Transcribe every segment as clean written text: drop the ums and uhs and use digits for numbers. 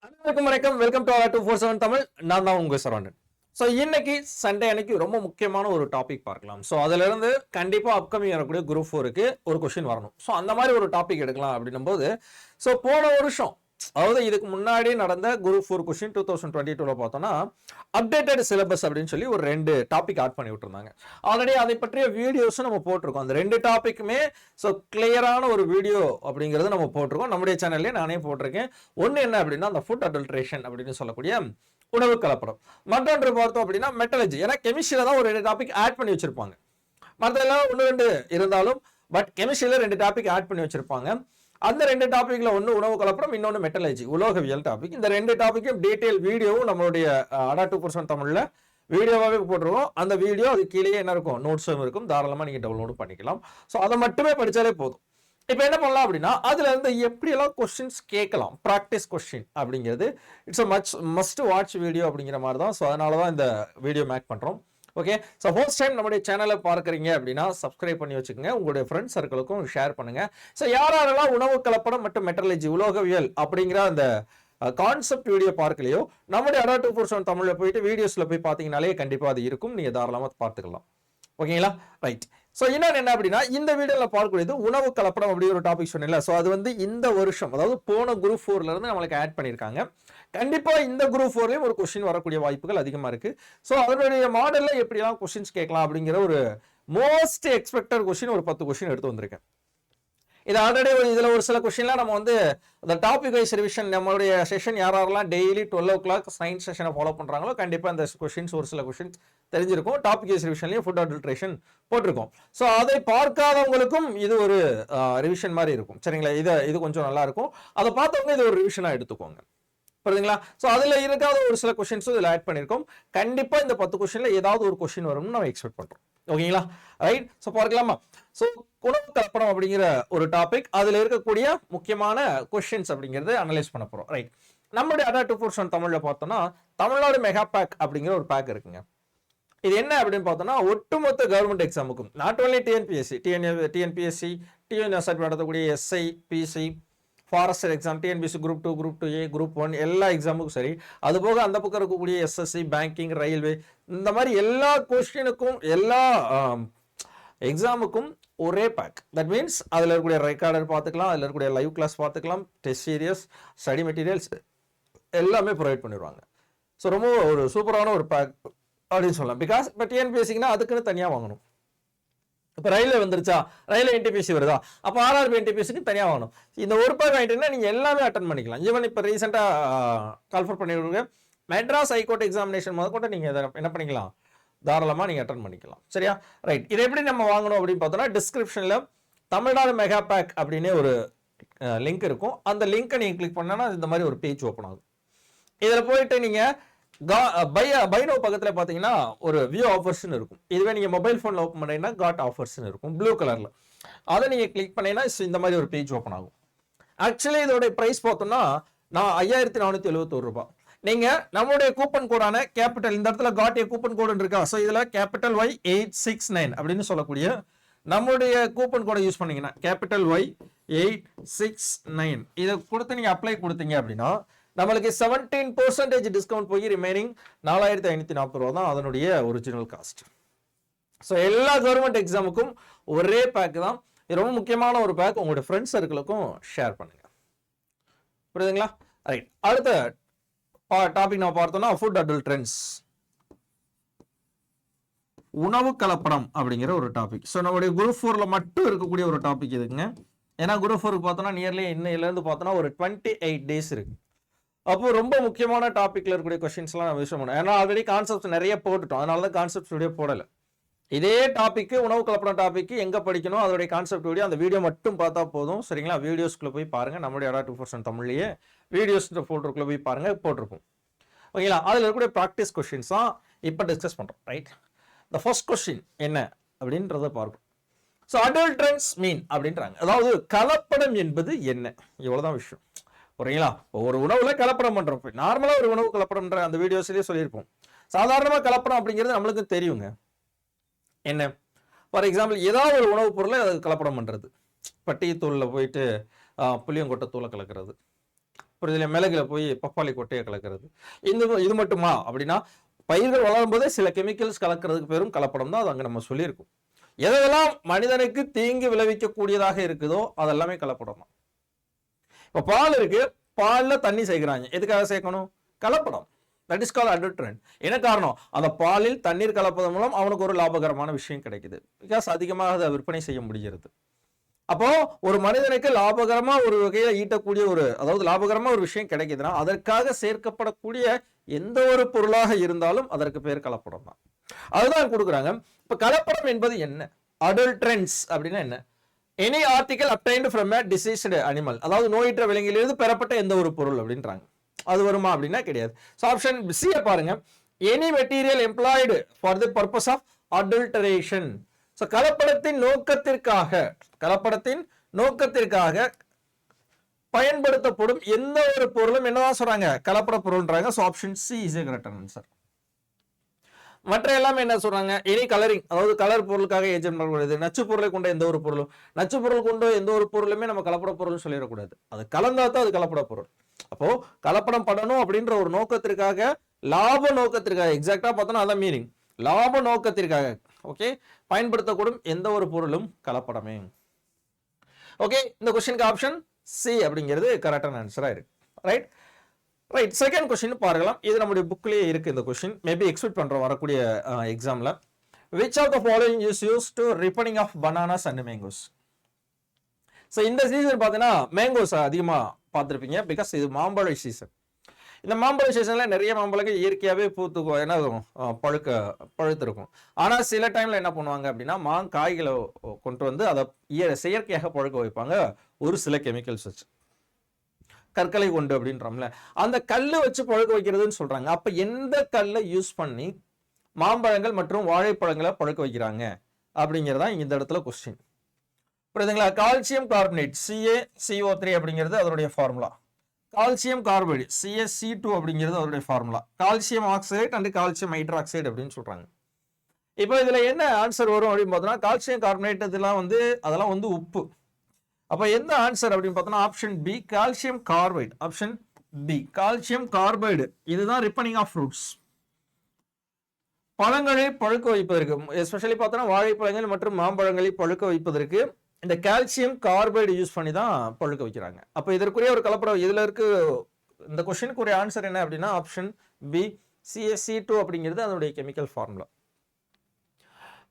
அனைவருக்கும் வணக்கம். Welcome to our 247 Tamil. நான் தான் உங்க சரவணன். ஸோ இன்னைக்கு சண்டே அன்னைக்கு ரொம்ப முக்கியமான ஒரு டாபிக் பார்க்கலாம். ஸோ அதுல இருந்து கண்டிப்பா அப்கமிங் வரக்கூடிய குரூப் 4க்கு ஒரு கொஸ்டின் வரணும். ஸோ அந்த மாதிரி ஒரு டாபிக் எடுக்கலாம் அப்படின்னும் போது ஸோ போன வருஷம் அதாவது இதுக்கு முன்னாடி நடந்த குரூப் 4 கொஸ்டின் 2022ல பார்த்தோம்னா அப்டேட்டட் சிலபஸ் அப்படின்னு சொல்லி ஒரு 2 டாபிக் ஆட் பண்ணி விட்டுருந்தாங்க. ஆல்ரெடி அதை பற்றிய வீடியோஸும் நம்ம போட்டிருக்கோம். அந்த 2 டாபிக்குமே ஸோ கிளியரான ஒரு வீடியோ அப்படிங்கிறது நம்ம போட்டிருக்கோம். நம்முடைய சேனல்லே நானே போட்டிருக்கேன். ஒன்று என்ன அப்படின்னா அந்த ஃபுட் அடல்ட்ரேஷன் அப்படின்னு சொல்லக்கூடிய உணவு கலப்படம். மற்றொன்று பார்த்தோம் அப்படின்னா மெட்டலஜி. ஏன்னா கெமிஸ்ட்ரியில தான் ஒரு 2 டாபிக் ஆட் பண்ணி வச்சிருப்பாங்க. மற்றெல்லாம் 1-2 இருந்தாலும் பட் கெமிஸ்ட்ரியில 2 டாபிக் ஆட் பண்ணி வச்சிருப்பாங்க. அந்த 2 டாபிக்ல ஒன்று உணவு கலப்படம், இன்னொன்று மெட்டலஜி உலோகவியல் டாபிக். இந்த 2 டாபிக்கும் டீடைல் வீடியோவும் நம்மளுடைய அடா 2% தமிழ்ல வீடியோவாகவே போட்டுருவோம். அந்த வீடியோ அது கீழே என்ன இருக்கும், நோட்ஸும் இருக்கும். தாராளமாக நீங்கள் டவுன்லோடும் பண்ணிக்கலாம். ஸோ அதை மட்டுமே படித்தாலே போதும். இப்போ என்ன பண்ணலாம் அப்படின்னா அதுல இருந்து எப்படியெல்லாம் கொஸ்டின்ஸ் கேட்கலாம், ப்ராக்டிஸ் கொஸ்டின் அப்படிங்கிறது it's a must watch video அப்படிங்கிற மாதிரி தான். ஸோ அதனால தான் இந்த வீடியோ மேக் பண்ணுறோம். ஓகே, ஸோ ஃபர்ஸ்ட் டைம் நம்முடைய சேனலை பார்க்குறீங்க அப்படின்னா சப்ஸ்கிரைப் பண்ணி வச்சுக்கோங்க. உங்களுடைய ஃப்ரெண்ட்ஸ் சர்க்கிளுக்கும் ஷேர் பண்ணுங்க. ஸோ யாரெல்லாம் உணவு கலப்படம் மற்றும் மெட்டலஜி உலோகவியல் அப்படிங்கிற அந்த கான்செப்ட் வீடியோ பார்க்கலையோ நம்முடைய அடா 247 தமிழில் போயிட்டு வீடியோஸில் போய் பார்த்தீங்கனாலே கண்டிப்பாக அது இருக்கும். நீங்கள் தாராளமாக பார்த்துக்கலாம். ஓகேங்களா, ரைட். ஸோ இன்னொன்று என்ன அப்படின்னா இந்த வீடியோவில் பார்க்கக்கூடியது உணவு கலப்படம் அப்படி ஒரு டாபிக் சொன்னேன்ல. ஸோ அது வந்து இந்த வருஷம் அதாவது போன குரூப் 4ல இருந்து நம்மளுக்கு ஆட் பண்ணியிருக்காங்க. கண்டிப்பாக இந்த குரூப் 4லையும் ஒரு கொஸ்டின் வரக்கூடிய வாய்ப்புகள் அதிகமாக இருக்கு. ஸோ அதனுடைய மாடலில் எப்படிலாம் கொஸ்டின்ஸ் கேட்கலாம் அப்படிங்கிற ஒரு மோஸ்ட் எக்ஸ்பெக்டட் கொஸ்டின் ஒரு 10 கொஸ்டின் எடுத்து வந்திருக்கேன். இது ஆல்ரெடி இதில் ஒரு சில கொஸ்டின்லாம் நம்ம வந்து அந்த டாபிக் வைஸ் ரிவிஷன் நம்மளுடைய செஷன் யாரெல்லாம் டெய்லி 12 o'clock சயின்ஸ் செஷனை ஃபாலோ பண்ணுறாங்களோ கண்டிப்பாக அந்த கொஸ்டின்ஸ் ஒரு சில கொஸ்டின்ஸ் தெரிஞ்சிருக்கும். டாபிக் வைஸ் ரிவிஷன்லையும் ஃபுட் அடல்ட்ரேஷன் போட்டிருக்கோம். ஸோ அதை பார்க்காதவங்களுக்கும் இது ஒரு ரிவிஷன் மாதிரி இருக்கும். சரிங்களா, இது கொஞ்சம் நல்லா இருக்கும். அதை பார்த்தவங்க இது ஒரு ரிவிஷனாக எடுத்துக்கோங்க. புரியுதுங்களா? ஸோ அதில் இருக்காத ஒரு சில கொஸ்டின்ஸும் இதில் ஆட் பண்ணியிருக்கோம். கண்டிப்பாக இந்த 10 கொஸ்டினில் ஏதாவது ஒரு கொஸ்டின் வரும்னு நம்ம எக்ஸ்பெக்ட் பண்ணுறோம். ஓகேங்களா, ரைட். ஸோ பார்க்கலாமா? ஸோ உணவு கலப்படம் அப்படிங்கிற ஒரு டாபிக், அதில் இருக்கக்கூடிய முக்கியமான கொஸ்டின்ஸ் அப்படிங்கிறது அனலைஸ் பண்ண போகிறோம். ரைட். நம்மளுடைய அடா 247 தமிழில் பார்த்தோம்னா தமிழ்நாடு மெகா பேக் அப்படிங்கிற ஒரு பேக் இருக்குங்க. இது என்ன அப்படின்னு பார்த்தோம்னா ஒட்டுமொத்த கவர்மெண்ட் எக்ஸாமுக்கும், நாட் ஓன்லி டிஎன்பிஎஸ்சி, டிஎன்எஸ்ஆர்பி நடத்தக்கூடிய SI, PC, forester exam, TNPSC group 2, group 2A, group 1 எல்லா எக்ஸாமுக்கும் சரி, அது போக அந்த பக்கம் இருக்கக்கூடிய எஸ்எஸ்சி, பேங்கிங், ரயில்வே, இந்த மாதிரி எல்லா கொஸ்டினுக்கும் எல்லா எக்ஸாமுக்கும் ஒரே பேக். தட் மீன்ஸ் அதில் இருக்கக்கூடிய ரெக்கார்டர் பார்த்துக்கலாம், அதில் இருக்கக்கூடிய லைவ் கிளாஸ் பார்த்துக்கலாம், டெஸ்ட் சீரியஸ், ஸ்டடி மெட்டீரியல்ஸ் எல்லாமே ப்ரொவைட் பண்ணிடுவாங்க. ஸோ ரொம்ப ஒரு சூப்பரான ஒரு பேக் அப்படின்னு சொல்லலாம். பிகாஸ் இப்போ டிஎன்பிஎஸ்சிக்குன்னா அதுக்குன்னு தனியாக வாங்கணும். இப்போ ரயில்வே வந்துருச்சா, ரயில்வே என்டிபிஎஸ்சி வருதா, அப்போ ஆர்ஆர்பி என்டிபிஎஸ்சிக்கு தனியாக வாங்கணும். இந்த ஒரு பேக் வாங்கிட்டீங்கன்னா நீங்கள் எல்லாமே அட்டன் பண்ணிக்கலாம். ஈவன் இப்போ ரீசெண்டாக கால்ஃபர் பண்ணிவிடுங்க மெட்ராஸ் ஹைகோர்ட் எக்ஸாமினேஷன் முதல் கூட நீங்கள் என்ன பண்ணிக்கலாம், தாராளமாக நீங்கள் அட்டன் பண்ணிக்கலாம். சரியா, ரைட். இது எப்படி நம்ம வாங்கணும் அப்படின்னு பார்த்தோம்னா டிஸ்கிரிப்ஷனில் தமிழ்நாடு மெகா பேக் அப்படின்னு ஒரு லிங்க் இருக்கும். அந்த லிங்க்கை நீங்கள் கிளிக் பண்ணனா இந்த மாதிரி ஒரு பேஜ் ஓப்பன் ஆகும். இதில் போயிட்டு நீங்கள் பைனோ பக்கத்தில் பார்த்தீங்கன்னா ஒரு வியூ ஆஃபர்ஸ்ன்னு இருக்கும். இதுவே நீங்கள் மொபைல் ஃபோனில் ஓப்பன் பண்ணீங்கன்னா காட் ஆஃபர்ஸ்ன்னு இருக்கும் ப்ளூ கலரில். அதை நீங்கள் கிளிக் பண்ணீங்கன்னா இந்த மாதிரி ஒரு பேஜ் ஓப்பன் ஆகும். ஆக்சுவலி இதோடைய ப்ரைஸ் பார்த்தோம்னா 5471 ரூபாய். நீங்கள் நம்மளுடைய கூப்பன் கோடான கேபிட்டல், இந்த இடத்துல காட் ஏ கூப்பன் கோடு இருக்கா, ஸோ இதில் கேபிட்டல் Y869 அப்படின்னு சொல்லக்கூடிய நம்மளுடைய கூப்பன் கோடை யூஸ் பண்ணீங்கன்னா கேபிட்டல் Y869 இதை கொடுத்து நீங்கள் அப்ளை கொடுத்தீங்க அப்படின்னா நம்மளுக்கு 17% டிஸ்கவுண்ட் போய் ரிமைனிங் 4540 ரூபா தான் அதனுடைய ஒரிஜினல் காஸ்ட். ஸோ எல்லா கவர்மெண்ட் எக்ஸாமுக்கும் ஒரே பேக் தான். இது ரொம்ப முக்கியமான ஒரு பேக். உங்களுடைய ஃப்ரெண்ட்ஸ் சர்க்கிளுக்கும் ஷேர் பண்ணுங்க. புரியுதுங்களா, ரைட். அடுத்த டாபிக் நம்ம பார்த்தோம்னா ஃபுட் அடல்ட்ரன்ஸ், உணவு கலப்படம் அப்படிங்கிற ஒரு டாபிக். ஸோ நம்மளுடைய குரூப் 4ல மட்டும் இருக்கக்கூடிய ஒரு டாபிக் இதுங்க. ஏன்னா குரூப் 4க்கு பார்த்தோம்னா நியர்லி இன்னையிலேருந்து பார்த்தோம்னா ஒரு 28 டேஸ் இருக்கு. அப்போ ரொம்ப முக்கியமான டாபிக்ல இருக்கக்கூடிய கொஸ்டின்ஸ்லாம் நம்ம விஷயம் பண்ணோம். ஏன்னா ஆல்ரெடி கான்செப்ட்ஸ் நிறைய போட்டுட்டோம், அதனால தான் கான்செப்ட் வீடியோ போடலை. இதே டாபிக் உணவு கலப்படம் டாபிக் எங்கே படிக்கணும் அதோடைய கான்செப்ட் வீடியோ, அந்த வீடியோ மட்டும் பார்த்தா போதும். சரிங்களா, வீடியோஸ்க்குள்ளே போய் பாருங்கள். நம்மளுடைய அடா 2% தமிழ்லேயே வீடியோஸ் ஃபோல்டருக்குள்ளே போய் பாருங்கள், போட்டிருப்போம். ஓகேங்களா, அதில் இருக்கக்கூடிய ப்ராக்டிஸ் கொஸ்டின்ஸ் தான் இப்போ டிஸ்கஸ் பண்ணுறோம். ரைட். த ஃபர்ஸ்ட் கொஸ்டின் என்ன அப்படின்றத பார்ப்போம். ஸோ அடல்ட்ரன்ஸ் மீன் அப்படின்றாங்க, அதாவது கலப்படம் என்பது என்ன, இவ்வளோதான் விஷயம். புரியுங்களா, ஒரு உணவுல கலப்படம் பண்றோம். நார்மலா ஒரு உணவு கலப்படம்ன்ற அந்த வீடியோஸ்லயே சொல்லியிருப்போம். சாதாரணமா கலப்படம் அப்படிங்கிறது நம்மளுக்கு தெரியுங்க. என்ன, ஃபார் எக்ஸாம்பிள் ஏதாவது ஒரு உணவுப் பொருளை அது கலப்படம் பண்றது, பட்டி தூள்ல போயிட்டு புளியங்கொட்டை தூளை கலக்கிறது, புரியுதுல, மிளகுல போய் பப்பாளி கொட்டையை கலக்கிறது. இது மட்டுமா அப்படின்னா, பயிர்கள் வளரும் போதே சில கெமிக்கல்ஸ் கலக்கிறதுக்கு பேரும் கலப்படம் தான். அது அங்க நம்ம சொல்லியிருக்கோம். எதெல்லாம் மனிதனுக்கு தீங்கு விளைவிக்கக்கூடியதாக இருக்குதோ அதெல்லாமே கலப்படம் தான். இப்ப பால் இருக்கு, பால்ல தண்ணி சேர்க்கிறாங்க. எதுக்காக சேர்க்கணும்? கலப்படம். That is call adulterant. என்ன காரணம்? அந்த பாலில் தண்ணீர் கலப்பதன் மூலம் அவனுக்கு ஒரு லாபகரமான விஷயம் கிடைக்குது. பிகாஸ் அதிகமாக அதை விற்பனை செய்ய முடிகிறது. அப்போ ஒரு மனிதனுக்கு லாபகரமா ஒரு வகையில ஈட்டக்கூடிய அதாவது லாபகரமா ஒரு விஷயம் கிடைக்குதுன்னா அதற்காக சேர்க்கப்படக்கூடிய எந்த ஒரு பொருளாக இருந்தாலும் அதற்கு பேர் கலப்படம் தான். அதுதான் கொடுக்குறாங்க. இப்ப கலப்படம் என்பது என்ன? அடல்ட்ரன்ஸ் அப்படின்னா என்ன? Any article obtained from a diseased animal, அதாவது நோயற்ற விலங்கிலிருந்து பெறப்பட்ட எந்த ஒரு பொருள் அப்படின்றாங்க. அது வருமா அப்படின்னா கிடையாது. ஆப்ஷன் சி பாருங்க, any material employed for the purpose of adulteration. கலப்படத்தின் நோக்கத்திற்காக பயன்படுத்தப்படும் எந்த ஒரு பொருளும் என்னதான் சொல்றாங்க? கலப்பட பொருள்ன்றாங்க. Option C is a correct answer. மற்ற எல்லாமே என்ன சொல்றாங்க? எனி கலரிங், அதாவது கலர் பொருளுக்காக ஏஜென்ட் பண்ணக்கூடாது. நச்சு பொருளை கொண்ட எந்த ஒரு பொருளும், நச்சு பொருள் கொண்ட எந்த ஒரு பொருளுமே நம்ம கலப்பட பொருள்னு சொல்லிடக்கூடாது. அது கலந்தா தான் அது கலப்பட பொருள். அப்போ கலப்படம் பண்ணணும் அப்படின்ற ஒரு நோக்கத்திற்காக, லாப நோக்கத்திற்காக, எக்ஸாக்டா பார்த்தோம்னா அதான் மீனிங், லாப நோக்கத்திற்காக ஓகே பயன்படுத்தக்கூடும் எந்த ஒரு பொருளும் கலப்படமே. ஓகே, இந்த கொஸ்டினுக்கு ஆப்ஷன் சி அப்படிங்கிறது கரெக்டான ஆன்சரா இருக்கு. Right right. செகண்ட் கொஸ்டின் பார்க்கலாம். இது நம்முடைய புக்லயே இருக்கு. இந்த கொஸ்டின் மேபி எக்ஸ்பெக்ட் பண்றோம் வரக்கூடிய எக்ஸாம்ல. which of the following is used to ripening of bananas and mangoes? So இந்த சீசன் பார்த்தீங்கன்னா மேங்கோஸ் அதிகமாக பார்த்துருப்பீங்க. பிகாஸ் இது மாம்பழ சீசன். இந்த மாம்பழ சீசனில் நிறைய மாம்பழங்கள் இயற்கையாகவே பூத்துக்கும், ஏன்னா பழுத்திருக்கும். ஆனால் சில டைமில் என்ன பண்ணுவாங்க அப்படின்னா மாங்காய்களை கொண்டு வந்து அதை செயற்கையாக பழுக்க வைப்பாங்க ஒரு சில கெமிக்கல்ஸ் வச்சு, கற்களை கொண்டு அப்படின்றோம்ல, அந்த கல்லை வச்சு பழுக்க வைக்கிறதுன்னு சொல்றாங்க. அப்ப எந்த கல்லை யூஸ் பண்ணி மாம்பழங்கள் மற்றும் வாழைப்பழங்களை பழுக்க வைக்கிறாங்க அப்படிங்கிறதா இந்த இடத்துல கொஸ்டின். புரியுதுங்களா? கால்சியம் கார்பனேட் CaCO3 அப்படிங்கிறது அதனுடைய ஃபார்முலா. கால்சியம் கார்பைடு CaC2 அப்படிங்கிறது அதனுடைய formula. Calcium oxide and calcium hydroxide அப்படின்னு சொல்றாங்க. இப்போ இதுல என்ன ஆன்சர் வரும் அப்படின்னு பார்த்தோம்னா, கால்சியம் கார்பனேட் அதெல்லாம் வந்து உப்பு. அப்ப எந்த ஆன்சர் அப்படின்னு பார்த்தோம்னா option B, calcium carbide. Option B, calcium carbide. இதுதான் ரிப்பனிங் ஆஃப் ஃப்ரூட்ஸ். பழங்களை பழுக்க வைப்பதற்கு, எஸ்பெஷலி பார்த்தோம்னா வாழைப்பழங்கள் மற்றும் மாம்பழங்களை பழுக்க வைப்பதற்கு இந்த கால்சியம் கார்பைடு யூஸ் பண்ணி தான் பழுக்க வைக்கிறாங்க. அப்ப இதற்குரிய ஒரு கலப்படம் இதுல இருக்கு. இந்த கொஸ்டினுக்கு ஒரு ஆன்சர் என்ன அப்படின்னா ஆப்ஷன் பி, CaC2 அப்படிங்கிறது அதனுடைய கெமிக்கல் ஃபார்முலா.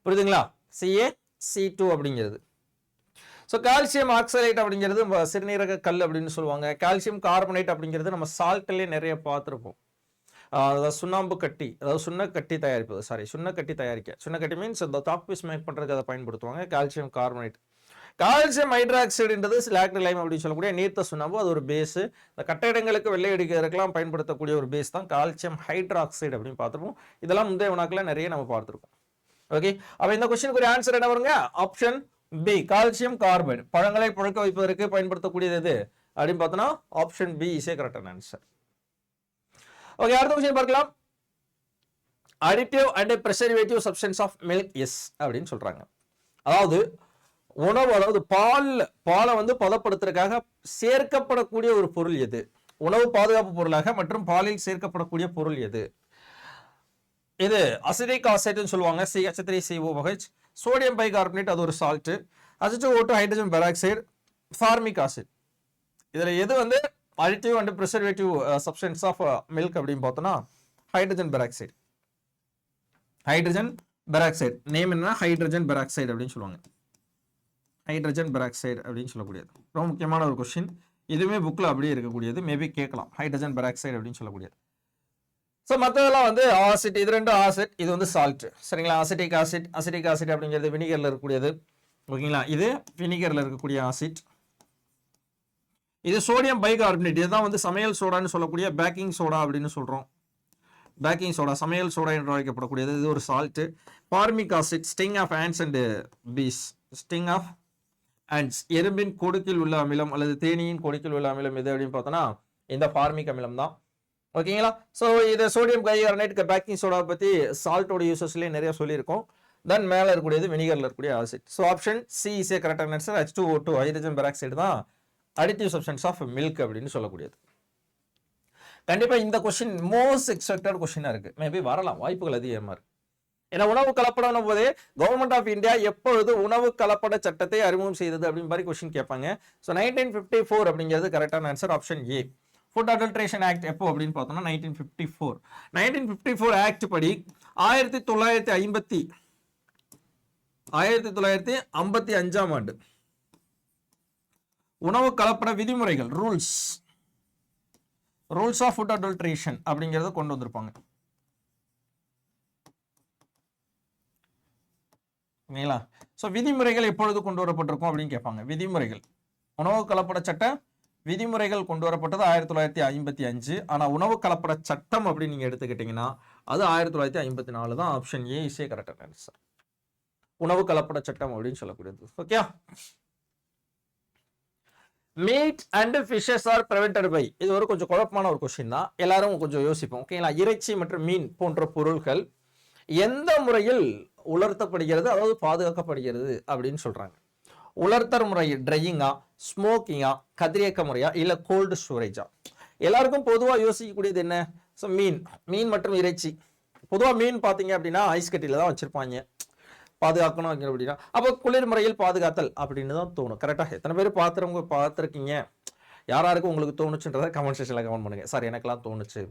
புரியுதுங்களா? CaC2 அப்படிங்கிறது. ஸோ கால்சியம் ஆக்சைலேட் அப்படிங்கிறது சிறுநீரக கல் அப்படின்னு சொல்லுவாங்க. கால்சியம் கார்பனேட் அப்படிங்கிறது நம்ம சால்ட்லேயே நிறைய பார்த்துருப்போம். அதாவது சுண்ணாம்பு கட்டி, அதாவது சுண்ணக்கட்டி தயாரிப்பது, சுண்ணக்கட்டி தயாரிக்க, சுண்ணக்கட்டி மீன்ஸ் இந்த டாப் பீஸ் மேக் பண்ணுறதுக்கு அதை பயன்படுத்துவாங்க. Calcium carbonate. கால்சியம் ஹைட்ராக்சைடுன்றது லைம் அப்படின்னு சொல்லக்கூடிய நீர்த்த சுண்ணாம்பு, அது ஒரு பேஸு. இந்த கட்டிடங்களுக்கு வெள்ளை அடிக்கிறதுக்கெல்லாம் பயன்படுத்தக்கூடிய ஒரு பேஸ் தான் கால்சியம் ஹைட்ராக்சைடு அப்படின்னு பார்த்துருப்போம். இதெல்லாம் முந்தைய வினாக்கள் நிறைய நம்ம பார்த்துருக்கோம். ஓகே, அப்போ இந்த கொஸ்டினுக்கு ஒரு ஆன்சர் என்ன வருங்க? Option B, calcium carbide. பழங்களை பழுக்க வைப்பதற்கு பயன்படுத்தக்கூடியது எது அப்படின்னு பார்த்தோம்னா ஆப்ஷன் பி இஸ் ஏ கரெக்டான ஆன்சர். ஓகே, அடுத்த கொஸ்டின் பார்க்கலாம். Additive and preservative substance of milk is அப்படின்னு சொல்றாங்க. அதாவது உணவு, அதாவது பாலை வந்து பதப்படுத்துறதுக்காக சேர்க்கப்படக்கூடிய ஒரு பொருள் எது? உணவு பாதுகாப்பு பொருளாக மற்றும் பாலில் சேர்க்கப்படக்கூடிய பொருள் எது? இது அசிட்டிக் ஆசிட்னு சொல்லுவாங்க, CH3COOH. சோடியம் பைகார்பனேட், அது ஒரு salt. H2O2 hydrogen peroxide, formic acid. இதுல எது வந்து additive and preservative substance of milk அப்படின்னு பார்த்தோம்னா hydrogen peroxide. Hydrogen peroxide name என்ன? ஹைட்ரஜன் பெராக்சைடு அப்படின்னு சொல்லுவாங்க. ஹைட்ரஜன் பெராக்சைடு அப்படின்னு சொல்லக்கூடியது ரொம்ப முக்கியமான ஒரு கொஸ்டின். இதுவுமே புக்கில் அப்படியே இருக்கக்கூடியது, மேபி கேட்கலாம். ஹைட்ரஜன் பெராக்சைடு அப்படின்னு சொல்லக்கூடியது. ஸோ மற்றதெல்லாம் வந்து ஆசிட், இது ரெண்டும் ஆசிட், இது வந்து சால்ட். சரிங்களா? அசிட்டிக் ஆசிட் அப்படிங்கிறது வினிகரில் இருக்கக்கூடியது. ஓகேங்களா? இது வினிகரில் இருக்கக்கூடிய ஆசிட். இது சோடியம் பைகார்பனேட், இதுதான் வந்து சமையல் சோடான்னு சொல்லக்கூடிய பேக்கிங் சோடா அப்படின்னு சொல்கிறோம். பேக்கிங் சோடா, சமையல் சோடா என்று அழைக்கப்படக்கூடியது, இது ஒரு salt. Formic acid, sting of ants and bees. Sting of ants, எறும்பின் கொடுக்கில் உள்ள அமிலம் அல்லது தேனீயின் கொடுக்கில் உள்ள அமிலம் எது அப்படின்னு பார்த்தோன்னா இந்த ஃபார்மிக் அமிலம் தான். ஓகேங்களா? ஸோ இது சோடியம் பைகார்பனேட், பேக்கிங் சோடா பற்றி சால்ட்டோட யூசஸ்லேயே நிறைய சொல்லியிருக்கோம். தென் மேலே இருக்கக்கூடியது வினிகரில் இருக்கக்கூடிய acid. So option C is a கரெக்டான ஆன்சர். H2O2 ஹைட்ரஜன் பெராக்சைடு தான் அடிட்டிவ் சப்ஸ்டன்ஸ் ஆஃப் மில்க் அப்படின்னு சொல்லக்கூடியது. கண்டிப்பா இந்த கொஸ்டின் மோஸ்ட் எக்ஸ்பெக்டட் கொஸ்டினா இருக்கு. மேபி வரலாம், வாய்ப்புகள் அதிகமா இருக்கு. ஏன்னா உணவு கலப்படம் போதே கவர்மெண்ட் ஆஃப் இந்தியா எப்பொழுது உணவு கலப்பட சட்டத்தை அறிமுகம் செய்தது அப்படின்னு மாதிரி கொஸ்டின் கேட்பாங்க. ஸோ 1954 அப்படிங்கிறது கரெக்டான answer, option A. Food adulteration act எப்போ அப்படின்னு பார்த்தோம்னா 1954. 1954 ஆக்ட் படி 1955ஆம் ஆண்டு உணவு கலப்பட விதிமுறைகள், ரூல்ஸ் ஆஃப் ஃபுட் அடல்ட்ரேஷன் அப்படிங்கறத கொண்டு வந்திருப்பாங்க. ஓகேங்களா? ஸோ விதிமுறைகள் எப்பொழுது கொண்டு வரப்பட்டிருக்கும் அப்படின்னு கேட்பாங்க. விதிமுறைகள், உணவு கலப்பட சட்ட விதிமுறைகள் கொண்டு வரப்பட்டது 1955. ஆனா உணவு கலப்பட சட்டம் அப்படின்னு நீங்க எடுத்துக்கிட்டீங்கன்னா அது 1954 தான். ஆப்ஷன் ஏ இஸ் ஏ கரெக்டான ஆன்சர். உணவு கலப்பட சட்டம் அப்படின்னு சொல்லக்கூடியது. Okay. Meat and fishes are prevented by, இது ஒரு கொஞ்சம் குழப்பமான ஒரு கொஸ்டின் தான், எல்லாரும் கொஞ்சம் யோசிப்போம். ஓகேங்களா? இறைச்சி மற்றும் மீன் போன்ற பொருட்கள் எந்த முறையில் உலர்த்தப்படுகிறது, அதாவது பாதுகாக்கப்படுகிறது அப்படின்னு சொல்றாங்க. உலர்த்தர் முறை ட்ரையிங்கா, ஸ்மோக்கிங்கா, கதிரியக்க முறையா, இல்ல கோல்டு ஸ்டோரேஜா? எல்லாருக்கும் பொதுவாக யோசிக்கக்கூடியது என்ன? ஸோ மீன் மற்றும் இறைச்சி. பொதுவாக மீன் பார்த்தீங்க அப்படின்னா ஐஸ் கட்டியில தான் வச்சிருப்பாங்க, பாதுகாக்கணும் அப்படின்னா. அப்போ குளிர் முறையில் பாதுகாத்தல் அப்படின்னு தான் தோணும். கரெக்டா? எத்தனை பேர் பார்த்துருக்கீங்க? யாராருக்கும் உங்களுக்கு தோணுச்சுன்றதை கமெண்ட் செக்ஷன்ல கமெண்ட் பண்ணுங்க. சார் எனக்கெல்லாம் தோணுச்சு,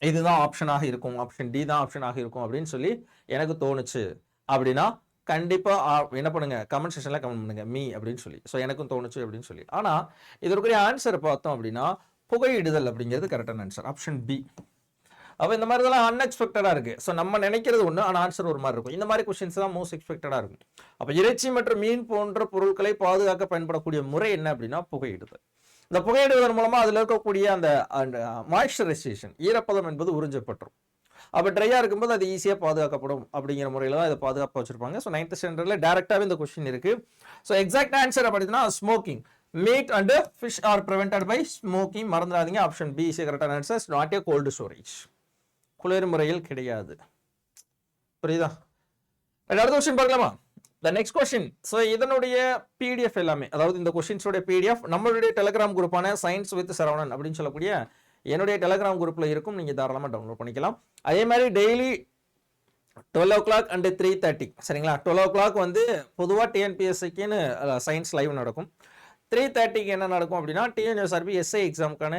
இதுதான் ஆப்ஷனாக இருக்கும், ஆப்ஷன் டி தான் ஆப்ஷனாக இருக்கும் அப்படின்னு சொல்லி எனக்கு தோணுச்சு அப்படின்னா கண்டிப்பா என்ன பண்ணுங்க, கமெண்ட் செக்ஷன்ல கமெண்ட் பண்ணுங்க மீ அப்படின்னு சொல்லி. ஸோ எனக்கும் தோணுச்சு அப்படின்னு சொல்லி. ஆனா இதற்குரிய ஆன்சர் பார்த்தோம் அப்படின்னா புகையிடுதல் அப்படிங்கிறது கரெக்டான ஆன்சர், ஆப்ஷன் பி. அப்போ இந்த மாதிரி இதெல்லாம் அன்எக்ஸ்பெக்டடா இருக்கு. ஸோ நம்ம நினைக்கிறது ஒன்று, ஆனால் ஆன்சர் ஒரு மாதிரி இருக்கும். இந்த மாதிரி கொஸ்டின்ஸ் தான் மோஸ்ட் எக்ஸ்பெக்டடா இருக்கும். அப்போ இறைச்சி மற்றும் மீன் போன்ற பொருட்களை பாதுகாக்க பயன்படக்கூடிய முறை என்ன அப்படின்னா புகையிடுதல். இந்த புகையிடுவதன் மூலமா அதுல இருக்கக்கூடிய அந்த மாய்ஸ்சரைசேஷன், ஈரப்பதம் என்பது உறிஞ்சப்பட்டுரும். அப்போ ட்ரையா இருக்கும்போது அது ஈஸியாக பாதுகாக்கப்படும் அப்படிங்கிற முறையில் தான் இதை பாதுகாப்பாக வச்சிருப்பாங்க. ஸோ 9th ஸ்டாண்டர்ட்ல டேரக்டாகவே இந்த கொஸ்டின் இருக்கு. ஸோ எக்ஸாக்ட் ஆன்சர் அப்படின்னா smoking. Meat and fish are prevented by smoking. மறந்துடாதீங்க, ஆப்ஷன் பி இஸ் கரெக்டான answer. Not a cold storage, குளிர் முறையில் கிடையாது. புரியுதா? அடுத்த கொஸ்டின் பார்க்கலாமா? The next question. ஸோ இதனுடைய பிடிஎஃப் எல்லாமே, அதாவது இந்த கொஸ்டின்ஸோட பிடிஎஃப் நம்மளுடைய டெலிகிராம் குரூப்பான சயின்ஸ் வித் சரவணன் அப்படின்னு சொல்லக்கூடிய என்னுடைய டெலிகிராம் குரூப்ல இருக்கும், நீங்க தாராளமாக டவுன்லோட் பண்ணிக்கலாம். அதே மாதிரி டெய்லி 12 o'clock and 3:30, சரிங்களா? 12 o'clock வந்து பொதுவாக டிஎன்பிஎஸ்சிக்குன்னு சயின்ஸ் லைவ் நடக்கும். 3:30க்கு என்ன நடக்கும் அப்படின்னா டிஎன்எஸ்ஆர்பி எஸ்ஐ எக்ஸாமுக்கான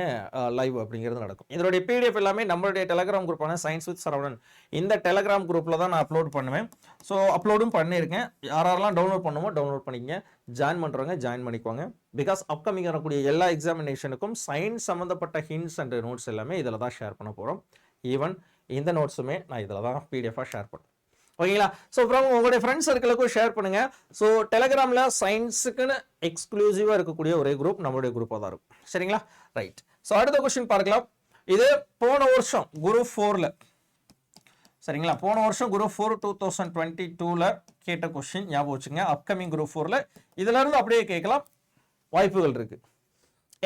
லைவ் அப்படிங்கிறது நடக்கும். இதனுடைய பிடிஎஃப் எல்லாமே நம்மளுடைய டெலிகிராம் குரூப்பான சயின்ஸ் வித் சரவணன் இந்த டெலிகிராம் குரூப்ல தான் நான் அப்லோட் பண்ணுவேன். ஸோ அப்லோடும் பண்ணியிருக்கேன். யாரெல்லாம் டவுன்லோட் பண்ணுமோ டவுன்லோட் பண்ணிக்கங்க. ஜாயின் பண்ணுறவங்க ஜாயின் பண்ணிக்கோங்க. பிகாஸ் அப்கமிங் வரக்கூடிய எல்லா எக்ஸாமினேஷனுக்கும் சயின்ஸ் சம்மந்தப்பட்ட ஹிண்ட்ஸ் அண்ட் நோட்ஸ் எல்லாமே இதில் தான் ஷேர் பண்ண போகிறோம். ஈவன் இந்த நோட்ஸுமே நான் இதில் தான் பிடிஎஃபாக ஷேர் பண்ணுறேன். ஓகேங்களா? ஸோ அப்புறம் உங்களுடைய ஃப்ரெண்ட்ஸ் சர்க்கிளுக்கும் ஷேர் பண்ணுங்க. ஸோ டெலிகிராமில் சயின்ஸுக்குன்னு எக்ஸ்க்ளூசிவாக இருக்கக்கூடிய ஒரே குரூப் நம்மளுடைய குரூப்பாக தான் இருக்கும். சரிங்களா? ரைட். ஸோ அடுத்த கொஸ்டின் பார்க்கலாம். இது போன வருஷம் குரூப் 4ல, சரிங்களா? போன வருஷம் குரூப் 4 2022ல கேட்ட கொஸ்டின் ஞாபகம் வச்சுங்க. அப்கமிங் குரூப் 4ல இதுல இருந்து அப்படியே கேட்கலாம், வாய்ப்புகள் இருக்கு.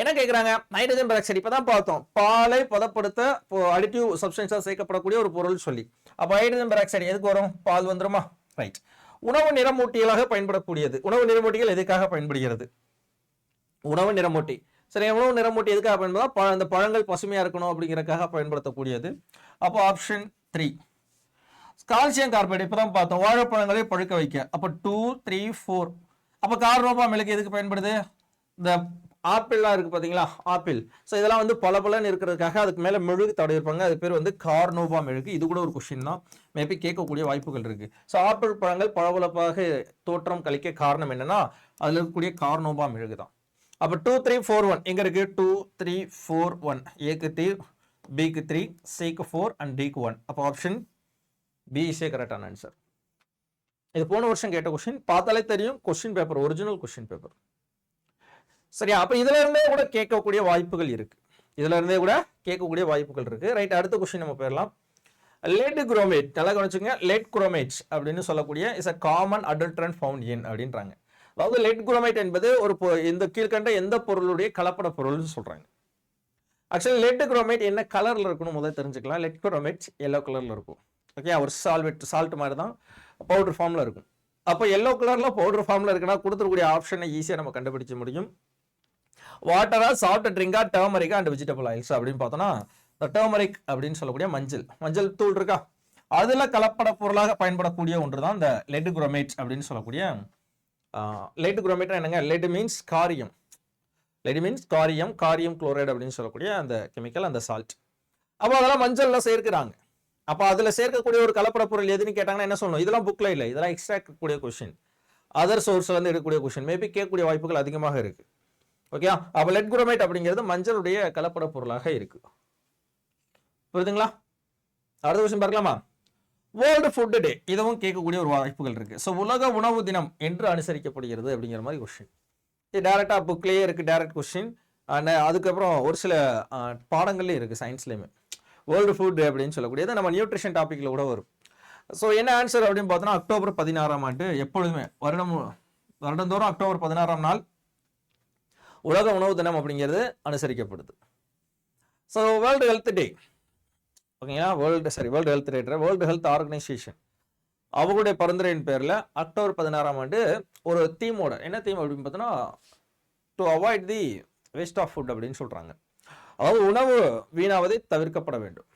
என்ன கேட்குறாங்க? Nitrogen peroxide. இப்போ தான் பார்த்தோம், பாலை பதப்படுத்த அடிட்டிவ் சப்ஸ்டன்ஸாக சேர்க்கப்படக்கூடிய ஒரு பொருள் சொல்லி. அப்போ ஹைட்ரஜன் பெராக்சைடு எதுக்கு வரும்? பால் வந்துருமா? ரைட். உணவு நிறமூட்டிகளாக பயன்படக்கூடியது. உணவு நிறமூட்டிகள் எதுக்காக பயன்படுகிறது? உணவு நிறமூட்டி, சரி. உணவு நிறமூட்டி எதுக்காக பயன்படுதா? அந்த பழங்கள் பசுமையாக இருக்கணும் அப்படிங்கிறதுக்காக பயன்படுத்தக்கூடியது. அப்போ ஆப்ஷன் 3 கால்சியம் கார்பைடு. இப்போ தான் பார்த்தோம், வாழைப்பழங்களை பழுக்க வைக்க. அப்போ 2, 3, 4. அப்போ கார்னோபா மெழுகு எதுக்கு பயன்படுது? இந்த ஆப்பிள்லாம் இருக்கு பார்த்தீங்களா, ஆப்பிள். ஸோ இதெல்லாம் வந்து பலன்னு இருக்கிறதுக்காக அதுக்கு மேலே மெழுகு தடவி இருப்பாங்க. அது பேர் வந்து கார்னோபா மெழுகு. இது கூட ஒரு கொஸ்டின் தான், மேபி கேட்கக்கூடிய வாய்ப்புகள் இருக்கு. ஸோ ஆப்பிள் பழங்கள் பளபளப்பாக தோற்றம் கழிக்க காரணம் என்னன்னா அதில் இருக்கக்கூடிய கார்னோபா மெழுகு தான். அப்போ 2, 3, 4, 1 எங்க இருக்கு? 2, 3, 4, 1. ஏக்கு 3, பிக்கு 3, சிக்கு 4 அண்ட் டிக்கு 1. அப்போ ஆப்ஷன் பி இஸ் கரெக்டான ஆன்சர். இது போன வருஷம் கேட்ட கொஸ்டின், பார்த்தாலே தெரியும் question paper, original question paper. சரியா? அப்ப இதுல இருந்தே கூட கேட்கக்கூடிய வாய்ப்புகள் இருக்கு. ரைட். அடுத்த கொஸ்டின் நம்ம போயிடலாம். லெட் குரோமேட், நல்லா கவனிச்சுங்க. லெட் குரோமேட் அப்படின்னு சொல்லக்கூடிய is a common adulterant found in அப்படின்றாங்க. அதாவது லெட் குரோமேட் என்பது ஒரு இந்த கீழ்கண்ட எந்த பொருளுடைய கலப்பட பொருள்னு சொல்றாங்க. ஆக்சுவலி லெட் குரோமேட் என்ன கலர்ல இருக்கணும் முதல்ல தெரிஞ்சுக்கலாம். லெட் குரோமேட் எல்லோ கலர்ல இருக்கும். ஓகே, ஒரு சால்ட் மாதிரி தான், பவுடர் ஃபார்ம்ல இருக்கும். அப்போ எல்லோ கலர்ல பவுடர் ஃபார்ம்ல இருக்குன்னா கொடுத்துருக்கூடிய ஆப்ஷனை ஈஸியாக நம்ம கண்டுபிடிச்ச முடியும். வாட்டரா, சாஃப்ட் ட்ரிங்கா, டர்மரிக்கா அண்ட் வெஜிடபிள் ஆயில்ஸ் அப்படின்னு பார்த்தோம்னா டர்மரிக் அப்படின்னு சொல்லக்கூடிய மஞ்சள் தூள் இருக்கா, அதுல கலப்பட பொருளாக பயன்படக்கூடிய ஒன்று தான் இந்த லெட் குரோமேட் அப்படின்னு சொல்லக்கூடிய லெட் குரோமேட். என்னங்க, லெட் மீன்ஸ் காரியம், காரியம் குளோரைடு அப்படின்னு சொல்லக்கூடிய அந்த கெமிக்கல், அந்த சால்ட். அப்போ அதெல்லாம் மஞ்சள்ல சேர்க்கிறாங்க. அப்போ அதுல சேர்க்கக்கூடிய ஒரு கலப்பட பொருள் எதுன்னு கேட்டாங்கன்னா என்ன சொல்லணும்? இதெல்லாம் புக்ல இல்லை, இதெல்லாம் எக்ஸ்ட்ரா இருக்கக்கூடிய கொஸ்டின், அதர் சோர்ஸ்ல இருந்து எடுக்கக்கூடிய கொஸ்டின், மேபி கேட்கக்கூடிய வாய்ப்புகள் அதிகமாக இருக்கு. ஓகே, அப்ப லெட் குரோமேட் அப்படிங்கிறது மஞ்சளுடைய கலப்பட பொருளாக இருக்கு. புரியுதுங்களா? அடுத்த கொஸ்டின் பார்க்கலாமா? வேர்ல்டு ஃபுட் டே, இதுவும் கேட்கக்கூடிய ஒரு வாய்ப்புகள் இருக்கு. ஸோ உலக உணவு தினம் என்று அனுசரிக்கப்படுகிறது அப்படிங்கிற மாதிரி கொஸ்டின். இது டைரக்டா புக்லேயே இருக்கு, டைரக்ட் கொஸ்டின். அதுக்கப்புறம் ஒரு சில பாடங்கள்லயும் இருக்கு, சயின்ஸ்லயுமே. வேர்ல்டு ஃபுட் டே அப்படின்னு சொல்லக்கூடியது நம்ம நியூட்ரிஷன் டாபிக்ல கூட வரும். ஸோ என்ன ஆன்சர் அப்படின்னு பார்த்தோன்னா, அக்டோபர் 16ஆம் ஆண்டு எப்பொழுதுமே வருடந்தோறும் அக்டோபர் 16ஆம் நாள் உலக உணவு தினம் அப்படிங்கிறது அனுசரிக்கப்படுது. ஸோ வேர்ல்டு ஹெல்த் டே, ஓகேங்களா, வேர்ல்டு ஹெல்த் டே, வேர்ல்டு ஹெல்த் ஆர்கனைசேஷன் அவங்களுடைய பரிந்துரையின் பேர்ல அக்டோபர் 16ஆம் ஆண்டு ஒரு தீமோட, என்ன தீம் அப்படின்னு பார்த்தோன்னா, to avoid the waste of food அப்படின்னு சொல்றாங்க. அதாவது உணவு வீணாவதை தவிர்க்கப்பட வேண்டும்.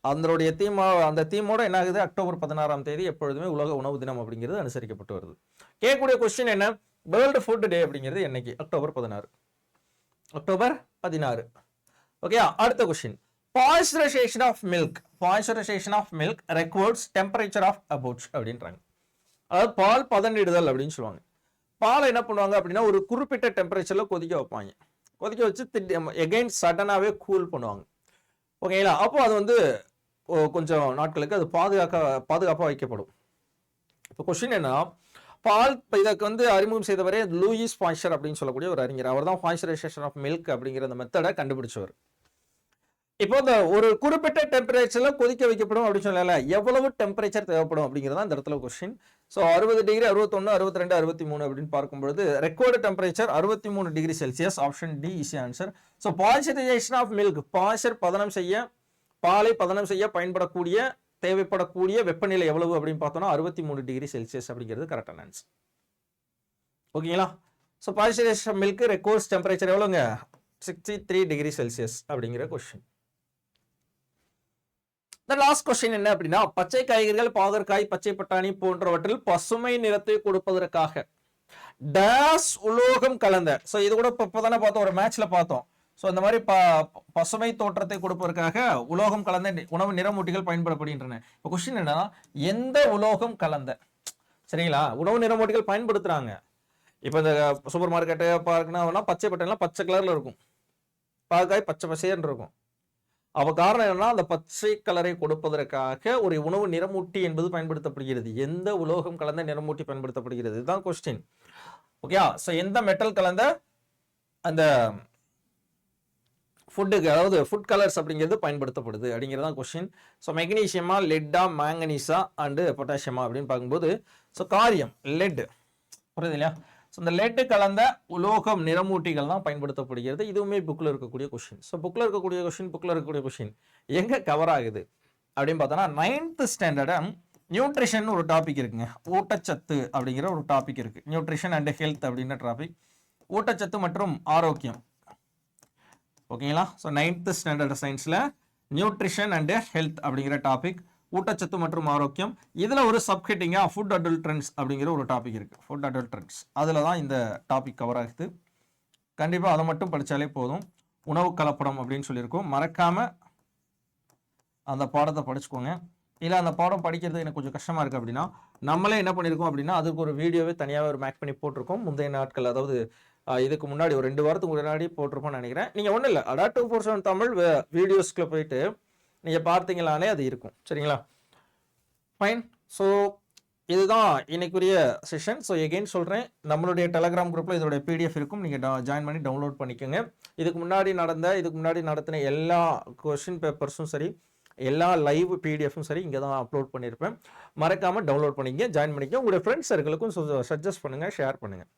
அந்த தீமோட என்ன ஆகுது, அக்டோபர் 16ஆம் தேதி எப்பொழுதுமே உலக உணவு தினம் அப்படிங்கிறது அனுசரிக்கப்பட்டு வருது. கேட்கக்கூடிய கொஸ்டின் என்ன, வேர்ல்டு ஃபுட் டே அப்படிங்கிறது என்னைக்கு? அக்டோபர் 16. அக்டோபர் 16. ஓகே, அடுத்த question. Pasteurisation of milk records temperature of about அப்படின்றாங்க. அதாவது பால் பதனிடுதல் அப்படின்னு சொல்லுவாங்க. பாலை என்ன பண்ணுவாங்க அப்படின்னா, ஒரு குறிப்பிட்ட டெம்பரேச்சர்ல கொதிக்க வைப்பாங்க. கொதிக்க வச்சு எகைன் சடனாகவே கூல் பண்ணுவாங்க. ஓகேங்களா? அப்போ அது வந்து கொஞ்சம் நாட்களுக்கு அது பாதுகாப்பாக வைக்கப்படும். இப்போ கொஸ்டின் என்ன, பால் இதற்கு வந்து அறிமுகம் செய்தவரே லூயிஸ் பாய்ச்சர் அப்படின்னு சொல்லக்கூடிய ஒரு அறிஞர். அவர் தான் பாய்ஸ்டரைசேஷன் ஆஃப் மில்க் அப்படிங்கிற அந்த மெத்தடை கண்டுபிடிச்சவர். இப்போ இந்த ஒரு குறிப்பிட்ட டெம்பரேச்சர்ல கொதிக்க வைக்கப்படும் அப்படின்னு சொல்லல, எவ்வளவு டெம்பரேச்சர் தேவைப்படும் அப்படிங்கிறதா இந்த இடத்துல கொஸ்டின். ஸோ 60 டிகிரி, 61, 62, 63 அப்படின்னு பார்க்கும்போது record temperature 63 degree Celsius. Option D is answer. So pasteurisation of milk, பாலை பதனம் செய்ய தேவைப்படக்கூடிய வெப்பநிலை எவ்வளவு அப்படின்னு பார்த்தோம்னா 63 டிகிரி செல்சியஸ் அப்படிங்கிறது கரெக்டான ஆன்சர். ஓகேங்களா? ஸோ பாய்ஸ்டரைசேஷன் மில்க் ரெக்கார்ட்ஸ் டெம்பரேச்சர் எவ்வளோங்க? 63 டிகிரி செல்சியஸ் அப்படிங்கிற கொஸ்டின். இந்த லாஸ்ட் கொஸ்டின் என்ன அப்படின்னா, பச்சை காய்கறிகள், பாகற்காய், பச்சை பட்டாணி போன்றவற்றில் பசுமை நிறத்தை கொடுப்பதற்காக டேஸ் உலோகம் கலந்த, ஸோ இது கூட இப்போதானே பார்த்தோம், ஒரு மேட்ச்ல பார்த்தோம். ஸோ இந்த மாதிரி பசுமை தோற்றத்தை கொடுப்பதற்காக உலோகம் கலந்த உணவு நிறமூட்டிகள் பயன்படுத்தப்படுகின்றன. இப்போ கொஸ்டின் என்னன்னா, எந்த உலோகம் கலந்த, சரிங்களா, உணவு நிறமூட்டிகள் பயன்படுத்துறாங்க? இப்போ இந்த சூப்பர் மார்க்கெட்டு பார்க்கணும்னா பச்சை பட்டாணிலாம் பச்சை கலர்ல இருக்கும், பாகற்காய் பச்சை பசேர்னு இருக்கும். அப்ப காரணம் என்னன்னா, அந்த பச்சை கலரை கொடுப்பதற்காக ஒரு உணவு நிறமூட்டி என்பது பயன்படுத்தப்படுகிறது. எந்த உலோகம் கலந்த நிறமூட்டி பயன்படுத்தப்படுகிறது, இதுதான் கொஸ்டின். ஓகே, ஸோ எந்த மெட்டல் கலந்த அந்த ஃபுட்டுக்கு, அதாவது ஃபுட் கலர்ஸ் அப்படிங்கிறது பயன்படுத்தப்படுது அப்படிங்கிறது தான் கொஸ்டின். ஸோ மெக்னீசியமா, லெட்டா, மேங்கனீஸா அண்டு பொட்டாசியமா அப்படின்னு பார்க்கும்போது, ஸோ காரியம் லெட், புரியுது இல்லையா? ஸோ இந்த லெட்டு கலந்த உலோகம் நிறமூட்டிகள் தான் பயன்படுத்தப்படுகிறது. இதுவுமே புக்கில் இருக்கக்கூடிய கொஸ்டின். ஸோ புக்கில் இருக்கக்கூடிய கொஸ்டின் எங்கே கவர் ஆகுது அப்படின்னு பார்த்தோன்னா, 9th ஸ்டாண்டர்டு நியூட்ரிஷன் ஒரு டாபிக் இருக்குங்க, ஊட்டச்சத்து அப்படிங்கிற ஒரு டாபிக் இருக்கு. நியூட்ரிஷன் அண்ட் ஹெல்த் அப்படின்ற டாபிக், ஊட்டச்சத்து மற்றும் ஆரோக்கியம். ஓகேங்களா? ஸோ 9th ஸ்டாண்டர்ட் சயின்ஸில் நியூட்ரிஷன் அண்ட் ஹெல்த் அப்படிங்கிற டாபிக், ஊட்டச்சத்து மற்றும் ஆரோக்கியம். இதில் ஒரு சப்ஹெட்டிங்காக ஃபுட் அடல்ட்ரன்ஸ் அப்படிங்கிற ஒரு டாபிக் இருக்குது. ஃபுட் அடல்ட்ரன்ஸ் அதில் தான் இந்த டாபிக் கவர் ஆகுது. கண்டிப்பாக அதை மட்டும் படித்தாலே போதும். உணவு கலப்படம் அப்படின்னு சொல்லியிருக்கோம். மறக்காமல் அந்த பாடத்தை படிச்சுக்கோங்க. இல்லை அந்த பாடம் படிக்கிறது எனக்கு கொஞ்சம் கஷ்டமாக இருக்குது அப்படின்னா, நம்மளே என்ன பண்ணியிருக்கோம் அப்படின்னா, அதுக்கு ஒரு வீடியோவே தனியாகவே ஒரு மேக் பண்ணி போட்டிருக்கோம். முந்தைய நாட்கள், அதாவது இதுக்கு முன்னாடி ஒரு 2 வாரத்துக்கு முன்னாடி போட்டிருப்போம்னு நினைக்கிறேன். நீங்கள் ஒன்றும் இல்லை, அடா 247 தமிழ் வீடியோஸ்க்குள்ள போயிட்டு நீங்கள் பார்த்தீங்களானே அது இருக்கும். சரிங்களா? ஃபைன். ஸோ இதுதான் இன்னைக்குரிய செஷன். ஸோ எகெயின் சொல்கிறேன், நம்மளுடைய டெலகிராம் குரூப்பில் இதோடைய பிடிஎஃப் இருக்கும், நீங்கள் ஜாயின் பண்ணி டவுன்லோட் பண்ணிக்கோங்க. இதுக்கு முன்னாடி நடத்தின எல்லா கொஸ்டின் பேப்பர்ஸும் சரி, எல்லா லைவ் பிடிஎஃப்பும் சரி இங்கே தான் அப்லோட் பண்ணியிருப்பேன். மறக்காமல் டவுன்லோட் பண்ணிக்க, ஜாயின் பண்ணிக்க, உங்களுடைய ஃப்ரெண்ட்ஸ் சர்க்கிளுக்கும் சஜஸ்ட் பண்ணுங்கள், ஷேர் பண்ணுங்கள்.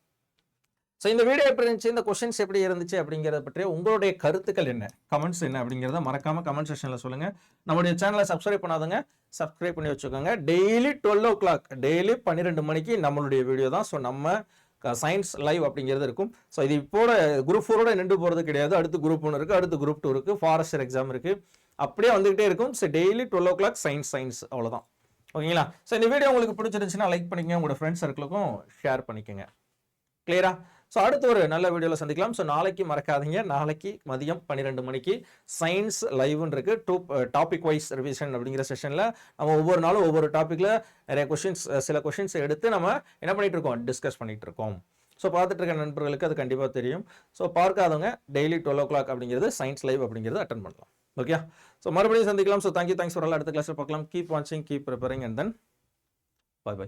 ஸோ இந்த வீடியோ எப்படி இருந்துச்சு, இந்த கொஸ்டின்ஸ் எப்படி இருந்துச்சு அப்படிங்கிறத பற்றி உங்களுடைய கருத்துக்கள் என்ன, கமெண்ட்ஸ் என்ன அப்படிங்கிறத மறக்காமல் கமெண்ட் செக்ஷனில் சொல்லுங்கள். நம்மளுடைய சேனலை சப்ஸ்கிரைப் பண்ணாதவங்க சப்ஸ்கிரைப் பண்ணி வச்சுக்கோங்க. டெய்லி 12 o'clock, டெய்லி 12 மணிக்கு நம்மளுடைய வீடியோ தான். ஸோ நம்ம சயின்ஸ் லைவ் அப்படிங்கிறது இருக்கும். ஸோ இது இப்போட குரூப் 4ஓட நின்று போகிறது கிடையாது. அடுத்து குரூப் 1 இருக்குது, அடுத்து குரூப் 2 இருக்குது, ஃபாரஸ்டர் எக்ஸாம் இருக்குது, அப்படியே வந்துகிட்டே இருக்கும். ஸோ டெய்லி 12 o'clock சயின்ஸ் அவ்வளோதான். ஓகேங்களா? ஸோ இந்த வீடியோ உங்களுக்கு பிடிச்சிருந்துச்சுன்னா லைக் பண்ணிக்கங்க, உங்களோட ஃப்ரெண்ட்ஸ் சர்க்கிளுக்கும் ஷேர் பண்ணிக்கோங்க. கிளியரா? ஸோ அடுத்து ஒரு நல்ல வீடியோவில் சந்திக்கலாம். ஸோ நாளைக்கு மறக்காதீங்க, நாளைக்கு மதியம் 12 மணிக்கு சயின்ஸ் லைவ்னு இருக்கு. டாபிக் வைஸ் ரிவிஷன் அப்படிங்கிற செஷனில் நம்ம ஒவ்வொரு நாளும் ஒவ்வொரு டாப்பிக்கில் நிறைய சில கொஷின்ஸ் எடுத்து நம்ம என்ன பண்ணிட்டு இருக்கோம், டிஸ்கஸ் பண்ணிட்டு இருக்கோம். ஸோ பார்த்துட்டு இருக்க நண்பர்களுக்கு அது கண்டிப்பாக தெரியும். ஸோ பார்க்காதவங்க டெய்லி 12 o'clock அப்படிங்கிறது சயின்ஸ் லைவ் அப்படிங்கிறது அட்டன் பண்ணலாம். ஓகே, ஸோ மறுபடியும் சந்திக்கலாம். So thanks for all. அடுத்த கிளாஸில் பார்க்கலாம். கீப் வாட்சிங், keep preparing and then bye by.